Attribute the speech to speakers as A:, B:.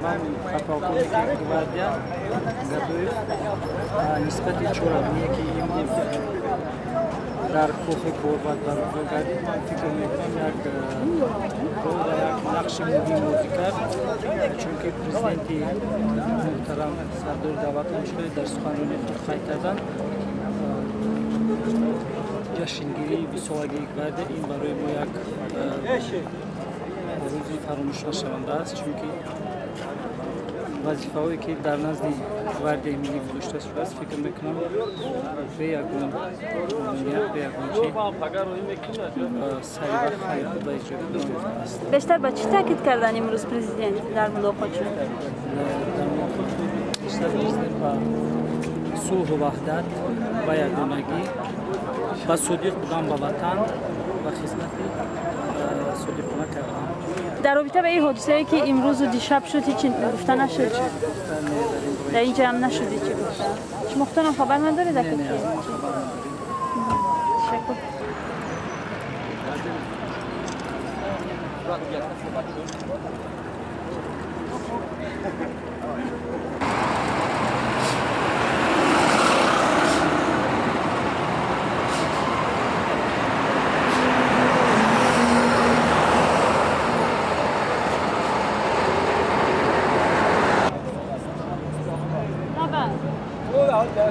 A: هم خطاپور که گواردیا گدویف نسبت چورابیه که امروز در کوه گربت برگزار گردید. من فکر میکنم یک رول و یک نقش مهم بازی کرد، چون که پرزیدنت محترم سردار دعوت نمایشگاه در سخنرانی خود خواهی کردن جشنگیری 20 سالگی گوارد این برای ما یک روزی فراموش نشونده است، چون که وظیفه‌هایی که در نزد گواردی ملی گذاشته شده است فکر میکنم به یگون امنیت به یگون چی سریع و خیر خود اجرا کردن است.
B: بیشتر با چی تاکید کردن امروز پرزیدنت در ملاقاتشون؟
A: در ملاقات بیشتر پرزیدنت با صلح و وحدت و یگانگی و صدیق بودن با وطن و خدمت صدیقانه کردن.
B: در رابطه به این حادثه‌ای که امروز و دیشب شد هیچ گفته نشد؟ در اینجا هم نشد چی گفتن؟ هیچ مختارم خبر نداری در کسی؟ تشکر.
C: Hola, hola,